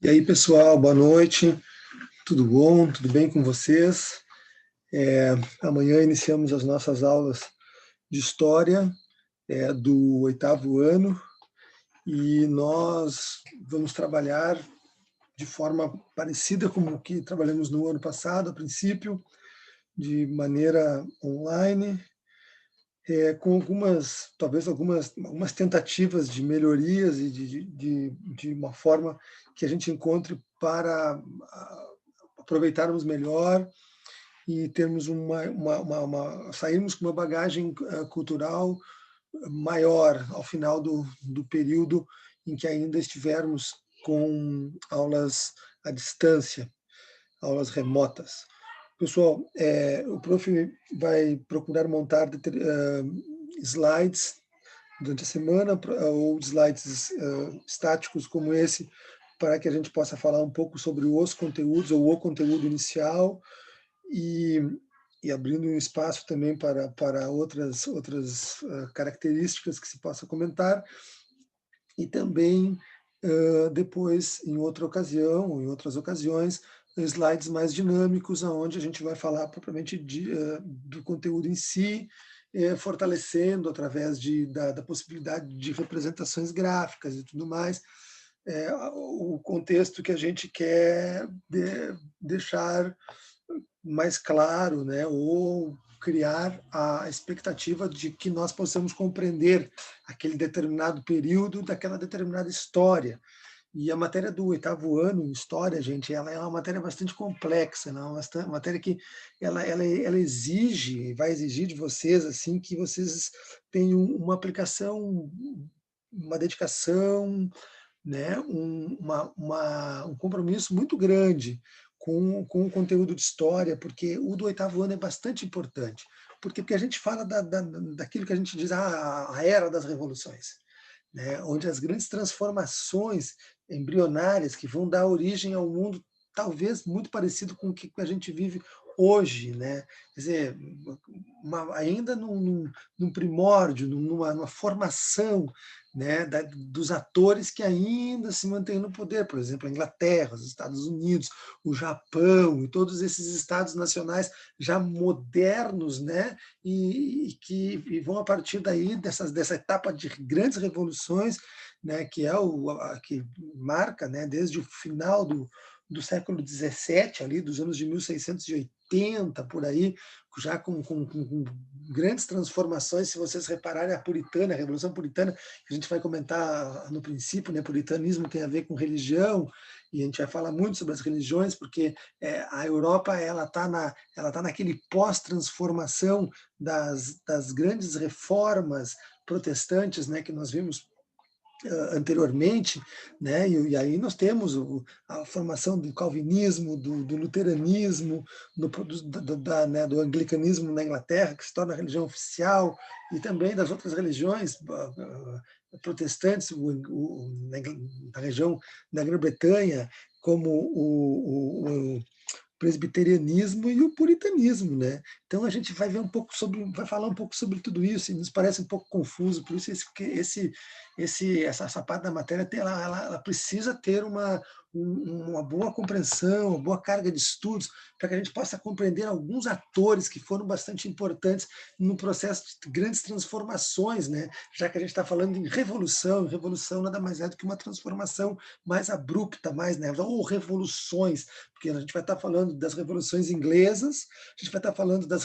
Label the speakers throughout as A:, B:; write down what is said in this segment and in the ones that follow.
A: E aí, pessoal, boa noite. Tudo bom? Tudo bem com vocês? Amanhã iniciamos as nossas aulas de História do 8º ano e nós vamos trabalhar de forma parecida com o que trabalhamos no ano passado, a princípio, de maneira online, com talvez algumas tentativas de melhorias e de uma forma que a gente encontre para aproveitarmos melhor e termos sairmos com uma bagagem cultural maior ao final do período em que ainda estivermos com aulas à distância, aulas remotas. Pessoal, o prof vai procurar montar slides durante a semana, ou slides estáticos como esse, para que a gente possa falar um pouco sobre os conteúdos, ou o conteúdo inicial, e abrindo um espaço também para outras características que se possa comentar, e também depois, em outra ocasião, ou em outras ocasiões, slides mais dinâmicos, onde a gente vai falar propriamente do conteúdo em si, fortalecendo através da possibilidade de representações gráficas e tudo mais, o contexto que a gente quer deixar mais claro, né, ou criar a expectativa de que nós possamos compreender aquele determinado período daquela determinada história. E a matéria do 8º ano em História, gente, ela é uma matéria bastante complexa, né? Uma matéria que ela exige, vai exigir de vocês assim que vocês tenham uma aplicação, uma dedicação, né? Um compromisso muito grande com o conteúdo de História, porque o do 8º ano é bastante importante, porque a gente fala daquilo que a gente diz a era das revoluções, né, onde as grandes transformações embrionárias que vão dar origem ao mundo, talvez muito parecido com o que a gente vive hoje, né? Quer dizer, ainda num primórdio, numa formação, né, dos atores que ainda se mantêm no poder, por exemplo, a Inglaterra, os Estados Unidos, o Japão e todos esses estados nacionais já modernos, né, e que vão a partir daí dessa etapa de grandes revoluções, né, que que marca, né, desde o final do século XVII, ali dos anos de 1680, por aí, já com grandes transformações. Se vocês repararem, a Revolução Puritana, que a gente vai comentar no princípio, né, puritanismo tem a ver com religião, e a gente vai falar muito sobre as religiões, porque a Europa ela tá naquele pós-transformação das grandes reformas protestantes, né, que nós vimos anteriormente, né? E aí nós temos a formação do calvinismo, do luteranismo, do anglicanismo na Inglaterra, que se torna a religião oficial, e também das outras religiões protestantes na região da Grã-Bretanha, como o presbiterianismo e o puritanismo, né? Então a gente vai ver vai falar um pouco sobre tudo isso, e nos parece um pouco confuso, por isso essa parte da matéria ela precisa ter uma boa compreensão, uma boa carga de estudos, para que a gente possa compreender alguns atores que foram bastante importantes no processo de grandes transformações, né? Já que a gente está falando em revolução, revolução nada mais é do que uma transformação mais abrupta, né? Ou revoluções, porque a gente vai estar falando das revoluções inglesas, a gente vai estar falando da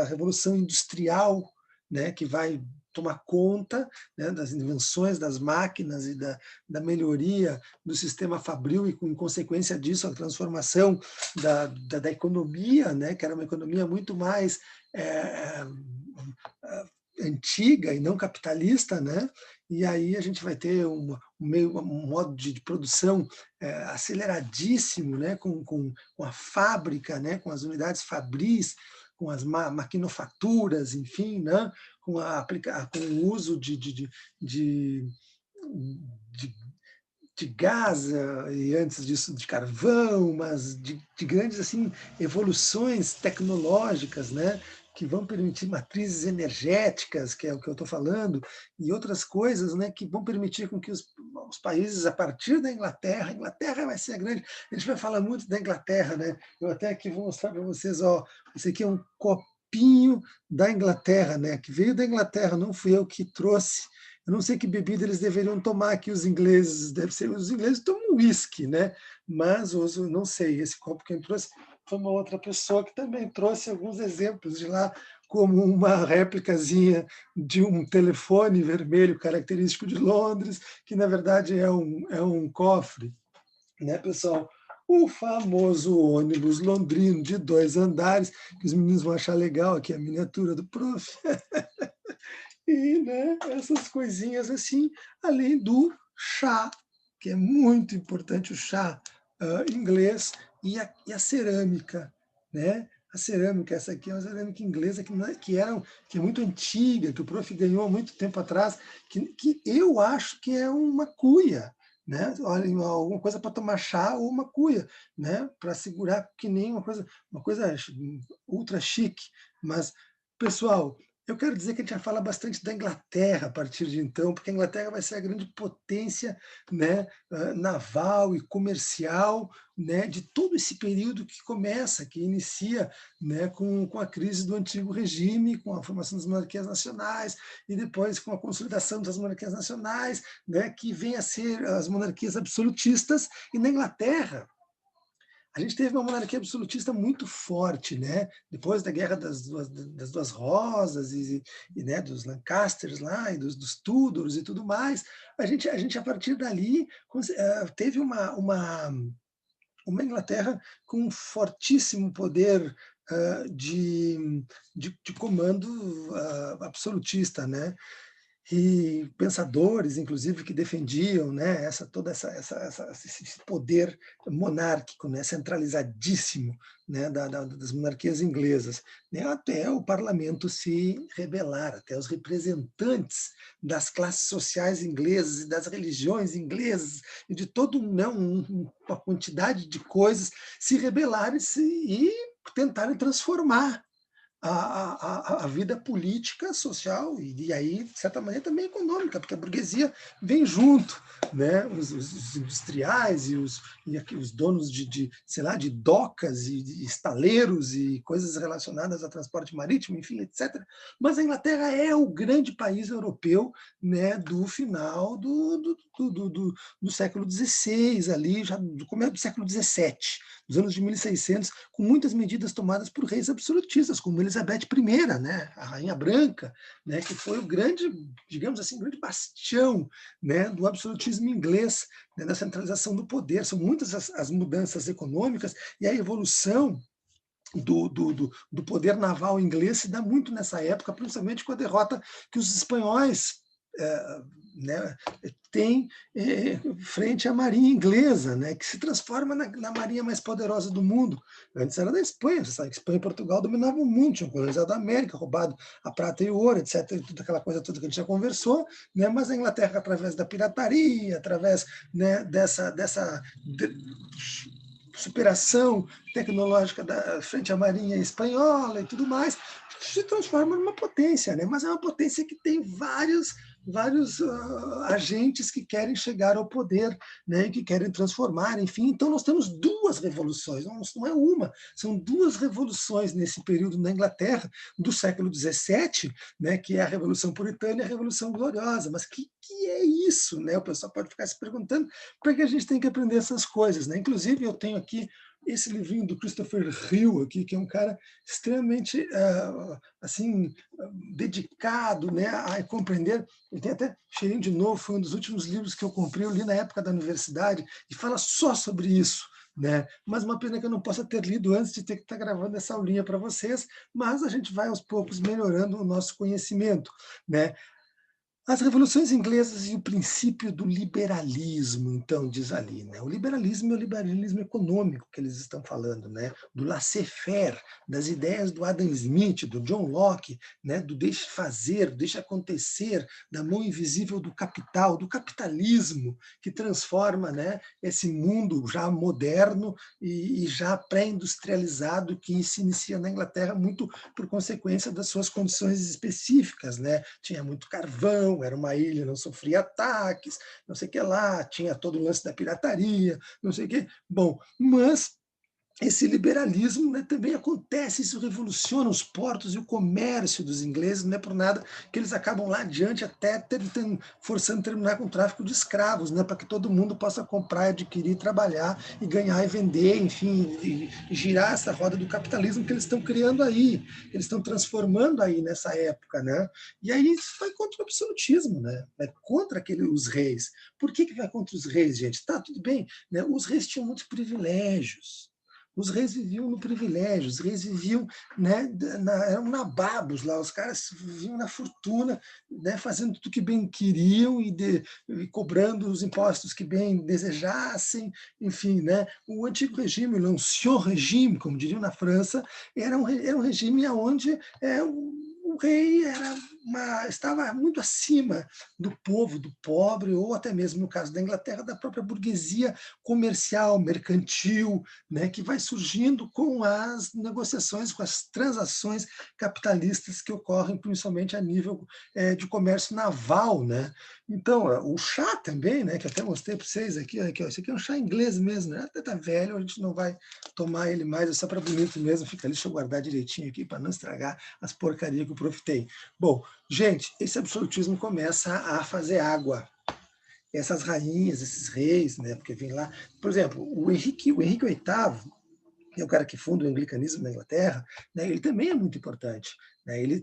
A: Revolução Industrial, né, que vai tomar conta, né, das invenções das máquinas e da melhoria do sistema fabril, e, em consequência disso, a transformação da economia, né, que era uma economia muito mais antiga e não capitalista, né? E aí a gente vai ter um modo de produção aceleradíssimo, né? Com a fábrica, né? Com as unidades fabris, com as maquinofaturas, enfim, né? Com o uso de, de gás, e antes disso de carvão, mas de grandes assim evoluções tecnológicas, né, que vão permitir matrizes energéticas, que é o que eu estou falando, e outras coisas, né, que vão permitir com que os países, a partir da Inglaterra, a Inglaterra vai ser a grande. A gente vai falar muito da Inglaterra, né? Eu até aqui vou mostrar para vocês, ó, esse aqui é um copinho da Inglaterra, né? Que veio da Inglaterra, não fui eu que trouxe. Eu não sei que bebida eles deveriam tomar aqui, os ingleses. Deve ser, os ingleses tomam uísque, né? Mas não sei, esse copo que eu trouxe foi uma outra pessoa que também trouxe alguns exemplos de lá, como uma réplicazinha de um telefone vermelho característico de Londres, que na verdade é um cofre, né, pessoal? O famoso ônibus londrino de 2 andares, que os meninos vão achar legal aqui, a miniatura do prof. E, né, essas coisinhas assim, além do chá, que é muito importante, o chá inglês, e a cerâmica, né? A cerâmica, essa aqui é uma cerâmica inglesa que é muito antiga, que o prof ganhou há muito tempo atrás, que eu acho que é uma cuia, né? Olha, alguma coisa para tomar chá ou uma cuia, né? Para segurar, que nem uma coisa ultra chique. Mas, pessoal, eu quero dizer que a gente já fala bastante da Inglaterra a partir de então, porque a Inglaterra vai ser a grande potência, né, naval e comercial, né, de todo esse período que começa, que inicia, né, com a crise do antigo regime, com a formação das monarquias nacionais, e depois com a consolidação das monarquias nacionais, né, que vem a ser as monarquias absolutistas. E na Inglaterra, a gente teve uma monarquia absolutista muito forte, né? Depois da Guerra das Duas Rosas né, dos Lancasters lá e dos Tudors e tudo mais, a partir dali teve uma Inglaterra com um fortíssimo poder de comando absolutista, né? E pensadores, inclusive, que defendiam, né, esse poder monárquico, né, centralizadíssimo, né, das monarquias inglesas, né, até o parlamento se rebelar, até os representantes das classes sociais inglesas e das religiões inglesas e de todo né, uma quantidade de coisas se rebelarem e tentarem transformar a vida política, social e aí, de certa maneira, também econômica, porque a burguesia vem junto, né? Os industriais e aqui, os donos sei lá, de docas e de estaleiros e coisas relacionadas a transporte marítimo, enfim, etc. Mas a Inglaterra é o grande país europeu, né, do final do século XVI, ali, já do começo do século XVII, dos anos de 1600, com muitas medidas tomadas por reis absolutistas, como Elizabeth I, né, a Rainha Branca, né, que foi o grande, digamos assim, grande bastião, né, do absolutismo inglês, né, da centralização do poder. São muitas as mudanças econômicas e a evolução do poder naval inglês se dá muito nessa época, principalmente com a derrota que os espanhóis né, têm frente à marinha inglesa, né, que se transforma na marinha mais poderosa do mundo. Antes era da Espanha, você sabe que Espanha e Portugal dominavam o mundo, tinham colonizado a América, roubado a prata e o ouro, etc., toda aquela coisa toda que a gente já conversou, né, mas a Inglaterra, através da pirataria, através, né, dessa superação tecnológica frente à marinha espanhola e tudo mais, se transforma numa potência, né? Mas é uma potência que tem vários agentes que querem chegar ao poder, né? Que querem transformar, enfim. Então nós temos duas revoluções, não é uma, são duas revoluções nesse período na Inglaterra do século XVII, né? Que é a Revolução Puritana e a Revolução Gloriosa. Mas que é isso, né? O pessoal pode ficar se perguntando para que a gente tem que aprender essas coisas, né? Inclusive eu tenho aqui esse livrinho do Christopher Hill aqui, que é um cara extremamente assim dedicado, né, a compreender. Ele tem até cheirinho de novo, foi um dos últimos livros que eu comprei, eu li na época da universidade e fala só sobre isso, né? Mas uma pena que eu não possa ter lido antes de ter que estar gravando essa aulinha para vocês, mas a gente vai aos poucos melhorando o nosso conhecimento, né? As revoluções inglesas e o princípio do liberalismo, então, diz ali, né? O liberalismo é o liberalismo econômico que eles estão falando, né? Do laissez-faire, das ideias do Adam Smith, do John Locke, né? Do deixe fazer, do deixe acontecer, da mão invisível do capital, do capitalismo que transforma, né, esse mundo já moderno e já pré-industrializado que se inicia na Inglaterra muito por consequência das suas condições específicas, né? Tinha muito carvão, era uma ilha, não sofria ataques, não sei o que lá, tinha todo o lance da pirataria, não sei o que. Bom, mas esse liberalismo, né, também acontece, isso revoluciona os portos e o comércio dos ingleses, não é por nada que eles acabam lá adiante até forçando terminar com o tráfico de escravos, né, para que todo mundo possa comprar, adquirir, trabalhar e ganhar e vender, enfim, e girar essa roda do capitalismo que eles estão criando aí, que eles estão transformando aí nessa época, né? E aí isso vai contra o absolutismo, né? Vai contra os reis. Por que vai contra os reis, gente? Tá, tudo bem, né? Os reis tinham muitos privilégios. Os reis viviam no privilégio, os reis viviam, né, eram nababos lá, os caras viviam na fortuna, né, fazendo tudo que bem queriam e cobrando os impostos que bem desejassem, enfim, né. O antigo regime, o ancien regime, como diriam na França, era um regime onde o rei estava muito acima do povo, do pobre, ou até mesmo, no caso da Inglaterra, da própria burguesia comercial, mercantil, né, que vai surgindo com as negociações, com as transações capitalistas que ocorrem principalmente a nível de comércio naval, né? Então, o chá também, né, que eu até mostrei para vocês aqui, ó, esse aqui é um chá inglês mesmo, né? Até tá velho, a gente não vai tomar ele mais, é só para bonito mesmo, fica ali, deixa eu guardar direitinho aqui para não estragar as porcarias que o prof tem. Bom, gente, esse absolutismo começa a fazer água, essas rainhas, esses reis, né? Porque vem lá, por exemplo, o Henrique VIII, que é o cara que funda o anglicanismo na Inglaterra, né? Ele também é muito importante, né? Ele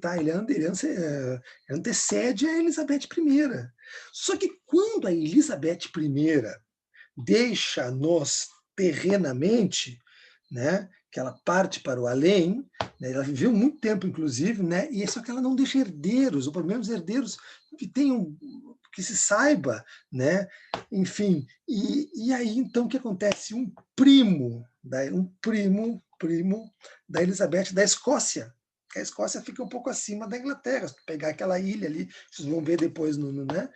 A: antecede a Elizabeth I. Só que quando a Elizabeth I deixa-nos terrenamente, né, que ela parte para o além, né, ela viveu muito tempo, inclusive, né, e só que ela não deixa herdeiros, ou pelo menos herdeiros que tenham, que se saiba, né, enfim, e aí então o que acontece? Um primo da Elizabeth da Escócia, que a Escócia fica um pouco acima da Inglaterra, se pegar aquela ilha ali, vocês vão ver depois né,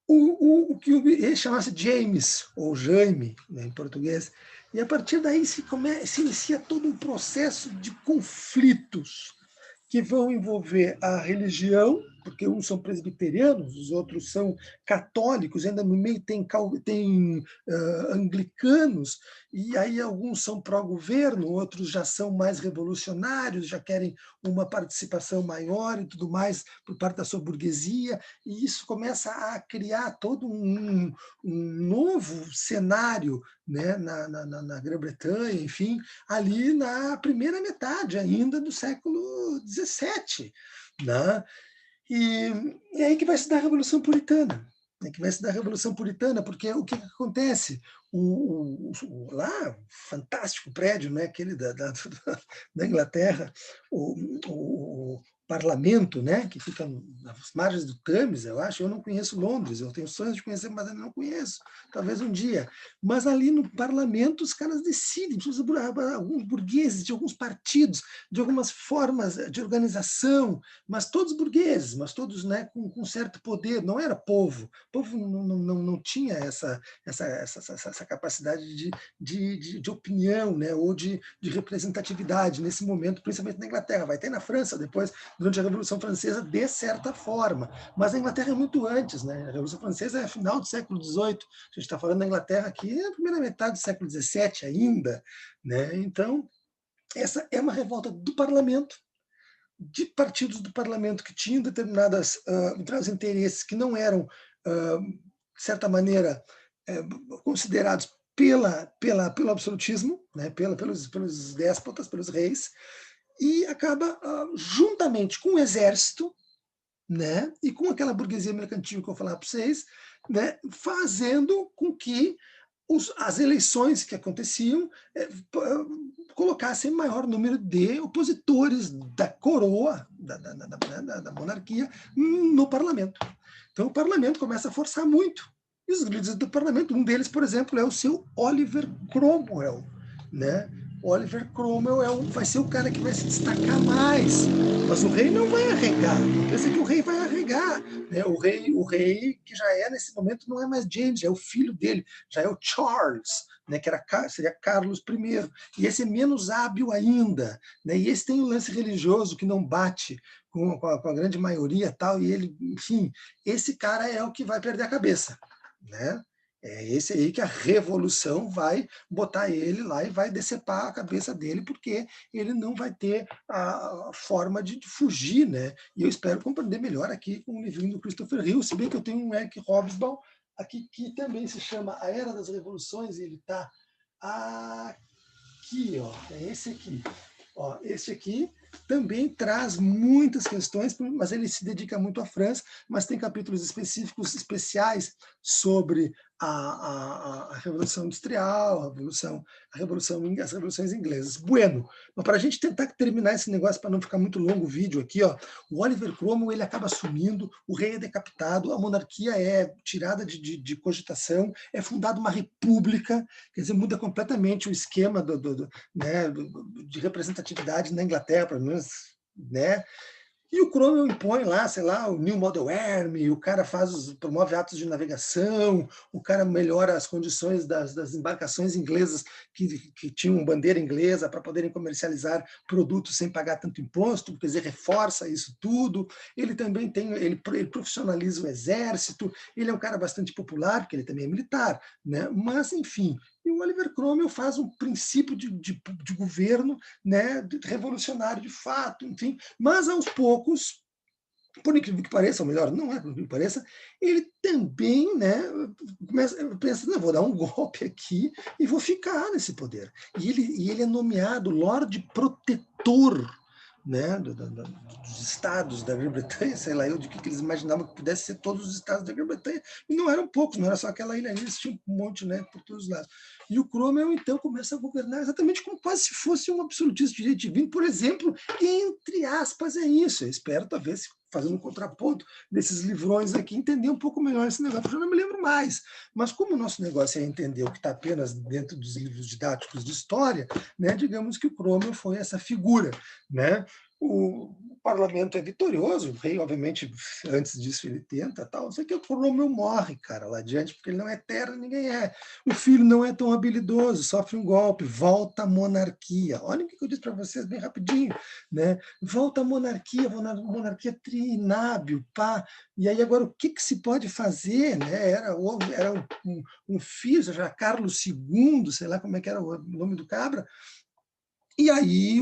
A: o que ele chamasse James, ou Jaime, né, em português, e a partir daí se inicia todo um processo de conflitos que vão envolver a religião, porque uns são presbiterianos, os outros são católicos, ainda no meio tem anglicanos, e aí alguns são pró-governo, outros já são mais revolucionários, já querem uma participação maior e tudo mais por parte da sua burguesia, e isso começa a criar todo um novo cenário, né, na Grã-Bretanha, enfim, ali na primeira metade ainda do século XVII, né? E aí que vai se dar a Revolução Puritana. Que vai se dar a Revolução Puritana, porque o que acontece? Lá, fantástico prédio, né, aquele da Inglaterra, o parlamento, né, que fica nas margens do Thames, eu acho. Eu não conheço Londres, eu tenho sonhos de conhecer, mas ainda não conheço, talvez um dia. Mas ali no parlamento os caras decidem, alguns burgueses de alguns partidos, de algumas formas de organização, mas todos burgueses, mas todos, né, com certo poder, não era povo. O povo não tinha essa capacidade de opinião, né, ou de representatividade nesse momento, principalmente na Inglaterra. Vai ter na França depois, durante a Revolução Francesa, de certa forma, mas a Inglaterra é muito antes, né? A Revolução Francesa é final do século XVIII, a gente está falando da Inglaterra aqui, é a primeira metade do século XVII ainda, né? Então, essa é uma revolta do parlamento, de partidos do parlamento que tinham determinados interesses que não eram, de certa maneira, considerados pelo absolutismo, né, pelos déspotas, pelos reis, e acaba, juntamente com o exército, né, e com aquela burguesia mercantil que eu vou falar para vocês, né, fazendo com que as eleições que aconteciam colocassem maior número de opositores da coroa, da monarquia, no parlamento. Então o parlamento começa a forçar muito. E os líderes do parlamento, um deles, por exemplo, é o seu Oliver Cromwell, né? Oliver Cromwell vai ser o cara que vai se destacar mais, mas o rei não vai arregar. Não pensa que o rei vai arregar, né? O rei que já é nesse momento não é mais James, é o filho dele, já é o Charles, né? Que seria Carlos I. E esse é menos hábil ainda, né? E esse tem um lance religioso que não bate com a grande maioria, tal. E ele, enfim, esse cara é o que vai perder a cabeça, né? É esse aí que a revolução vai botar ele lá e vai decepar a cabeça dele, porque ele não vai ter a forma de fugir, né? E eu espero compreender melhor aqui com o livrinho do Christopher Hill, se bem que eu tenho um Eric Hobsbawm aqui que também se chama A Era das Revoluções, e ele está aqui, ó, é esse aqui. Ó, esse aqui também traz muitas questões, mas ele se dedica muito à França, mas tem capítulos específicos, especiais sobre a Revolução Industrial, as revoluções inglesas. Bueno, mas para a gente tentar terminar esse negócio, para não ficar muito longo o vídeo aqui, ó, o Oliver Cromwell ele acaba sumindo, o rei é decapitado, a monarquia é tirada de cogitação, é fundada uma república, quer dizer, muda completamente o esquema né, de representatividade na Inglaterra, pelo menos, né? E o Cromwell impõe lá, sei lá, o New Model Army, o cara promove atos de navegação, o cara melhora as condições das embarcações inglesas que tinham bandeira inglesa para poderem comercializar produtos sem pagar tanto imposto, quer dizer, reforça isso tudo. Ele também ele profissionaliza o exército, ele é um cara bastante popular, porque ele também é militar, né? Mas, enfim, e o Oliver Cromwell faz um princípio de governo, né, revolucionário de fato, enfim, mas aos poucos, por incrível que pareça, ou melhor, não é por incrível que pareça, ele também, né, pensa, não, vou dar um golpe aqui e vou ficar nesse poder. E ele é nomeado Lorde Protetor, né, dos estados da Grã-Bretanha, sei lá eu de que eles imaginavam que pudesse ser todos os estados da Grã-Bretanha, e não eram poucos, não era só aquela ilha, eles tinham um monte, né, por todos os lados. E o Cromwell, então, começa a governar exatamente como quase se fosse um absolutista de direito divino, por exemplo, entre aspas, é isso. Eu espero, talvez, fazendo um contraponto desses livrões aqui, entender um pouco melhor esse negócio, porque eu não me lembro mais. Mas como o nosso negócio é entender o que está apenas dentro dos livros didáticos de história, né, digamos que o Cromwell foi essa figura, né? O parlamento é vitorioso, o rei, obviamente, antes disso ele tenta, tal, só que o Cromwell morre, cara, lá adiante, porque ele não é eterno, ninguém é. O filho não é tão habilidoso, sofre um golpe, volta à monarquia. Olha o que eu disse para vocês bem rapidinho, né? Volta à monarquia triinábil, pá. E aí agora o que se pode fazer, né? Era um filho, já Carlos II, sei lá como é que era o nome do cabra. E aí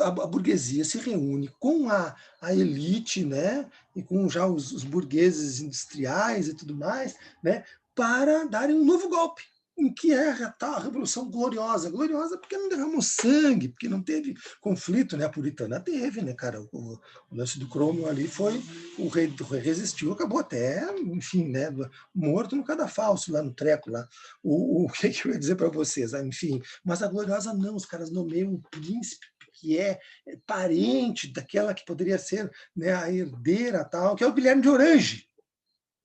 A: a burguesia se reúne com a elite, né, e com já os burgueses industriais e tudo mais, né, para darem um novo golpe, em que é a tal Revolução Gloriosa. Gloriosa porque não derramou sangue, porque não teve conflito, né? A puritana teve, né, cara? O lance do Cromwell ali foi o rei resistiu, acabou até, enfim, né, morto no cadafalso lá no treco lá. O que eu ia dizer para vocês? Enfim, mas a Gloriosa não, os caras nomeiam um príncipe que é parente daquela que poderia ser, né, a herdeira tal, que é o Guilherme de Orange.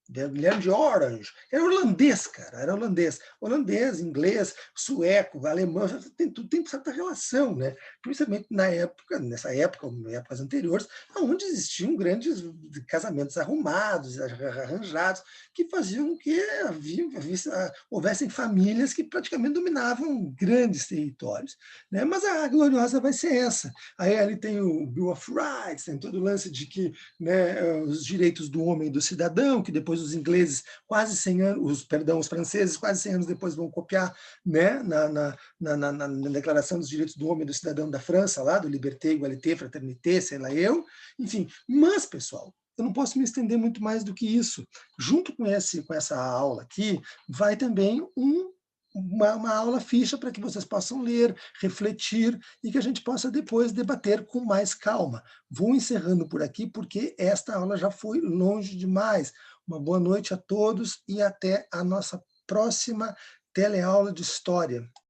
A: Guilherme de Orange, era holandês, cara, era holandês. Holandês, inglês, sueco, alemão, tudo tem certa relação, né? Principalmente nessa época, ou em épocas anteriores, onde existiam grandes casamentos arrumados, arranjados, que faziam com que houvessem famílias que praticamente dominavam grandes territórios, né? Mas a gloriosa vai ser essa. Aí ali tem o Bill of Rights, tem todo o lance de que, né, os direitos do homem e do cidadão, que depois os ingleses, quase 100 anos, os franceses, quase 100 anos depois vão copiar, né, na Declaração dos Direitos do Homem e do Cidadão da França, lá, do Liberté, Égalité, Fraternité, sei lá eu, enfim. Mas, pessoal, eu não posso me estender muito mais do que isso. Junto com essa aula aqui, vai também uma aula ficha para que vocês possam ler, refletir e que a gente possa depois debater com mais calma. Vou encerrando por aqui porque esta aula já foi longe demais. Uma boa noite a todos e até a nossa próxima teleaula de História.